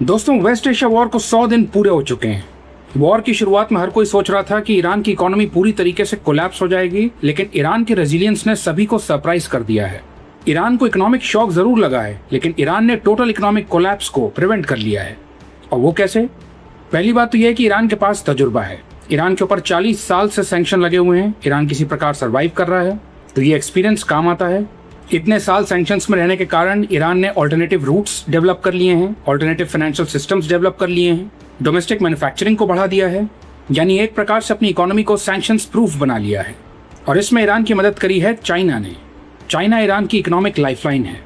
दोस्तों, waste Asia war को 100 दिन पूरे हो चुके हैं। वॉर की शुरुआत में हर कोई सोच रहा था कि ईरान की इकोनॉमी पूरी तरीके से कोलैप्स हो जाएगी, लेकिन ईरान के रेजिलियंस ने सभी को सरप्राइज कर दिया है। ईरान को इकोनॉमिक शॉक जरूर लगा है, लेकिन ईरान ने टोटल इकोनॉमिक कोलैप्स को प्रिवेंट कर लिया है। और वो कैसे? पहली बात तो यह है कि ईरान के पास तजुर्बा है। ईरान के ऊपर 40 साल से सैंक्शन लगे हुए हैं। ईरान किसी प्रकार सर्वाइव कर रहा है, तो ये एक्सपीरियंस काम आता है। इतने साल सैंक्शंस में रहने के कारण ईरान ने ऑल्टरनेटिव रूट्स डेवलप कर लिए हैं, ऑल्टरनेटिव फाइनेंशियल सिस्टम्स डेवलप कर लिए हैं, डोमेस्टिक मैन्युफैक्चरिंग को बढ़ा दिया है, यानी एक प्रकार से अपनी इकोनॉमी को सैंक्शंस प्रूफ बना लिया है। और इसमें ईरान की मदद करी है चाइना ने। चाइना ईरान की इकोनॉमिक लाइफलाइन है।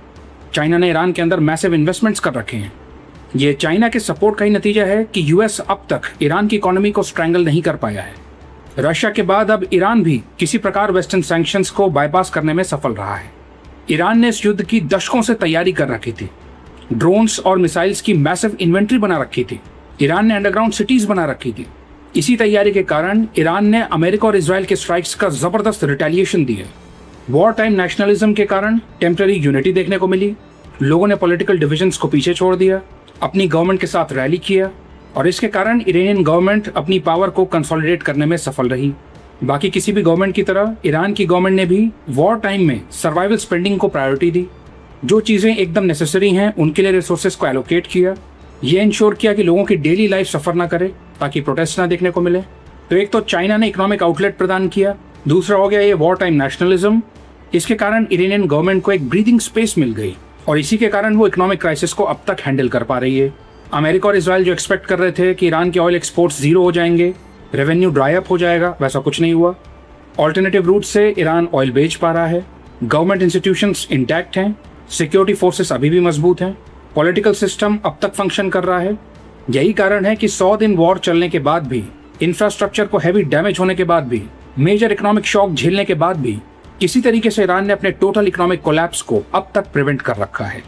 चाइना ने ईरान के अंदर मैसिव इन्वेस्टमेंट्स कर रखे हैं। ये चाइना के सपोर्ट का ही नतीजा है कि यूएस अब तक ईरान की इकोनॉमी को स्ट्रैंगल नहीं कर पाया है। रशिया के बाद अब ईरान भी किसी प्रकार वेस्टर्न सैंक्शंस को बाईपास करने में सफल रहा है। ईरान ने इस युद्ध की दशकों से तैयारी कर रखी थी। ड्रोन्स और मिसाइल्स की मैसिव इन्वेंट्री बना रखी थी। ईरान ने अंडरग्राउंड सिटीज बना रखी थी। इसी तैयारी के कारण ईरान ने अमेरिका और इजराइल के स्ट्राइक्स का जबरदस्त रिटेलिएशन दिया। वॉर टाइम नेशनलिज्म के कारण टेम्पररी यूनिटी देखने को मिली। लोगों ने पॉलिटिकल डिविजन्स को पीछे छोड़ दिया, अपनी गवर्नमेंट के साथ रैली किया, और इसके कारण ईरानियन गवर्नमेंट अपनी पावर को कंसोलिडेट करने में सफल रही। बाकी किसी भी गवर्नमेंट की तरह ईरान की गवर्नमेंट ने भी वॉर टाइम में सर्वाइवल स्पेंडिंग को प्रायोरिटी दी। जो चीज़ें एकदम नेसेसरी हैं उनके लिए रिसोर्सेज को एलोकेट किया। ये इंश्योर किया कि लोगों की डेली लाइफ सफ़र ना करे, ताकि प्रोटेस्ट ना देखने को मिले। तो एक तो चाइना ने इकोनॉमिक आउटलेट प्रदान किया, दूसरा हो गया ये वॉर टाइम नेशनलिज्म। इसके कारण ईरानियन गवर्नमेंट को एक ब्रीदिंग स्पेस मिल गई, और इसी के कारण वो इकोनॉमिक क्राइसिस को अब तक हैंडल कर पा रही है। अमेरिका और इजराइल जो एक्सपेक्ट कर रहे थे कि ईरान के ऑयल एक्सपोर्ट्स जीरो हो जाएंगे, रेवेन्यू ड्राई अप हो जाएगा, वैसा कुछ नहीं हुआ। ऑल्टरनेटिव रूट से ईरान ऑयल बेच पा रहा है। गवर्नमेंट इंस्टीट्यूशंस इंटैक्ट हैं, सिक्योरिटी फोर्सेस अभी भी मजबूत हैं, पॉलिटिकल सिस्टम अब तक फंक्शन कर रहा है। यही कारण है कि 100 दिन वॉर चलने के बाद भी, इंफ्रास्ट्रक्चर को हैवी डैमेज होने के बाद भी, मेजर इकोनॉमिक शॉक झेलने के बाद भी किसी तरीके से ईरान ने अपने टोटल इकोनॉमिक कोलैप्स को अब तक प्रिवेंट कर रखा है।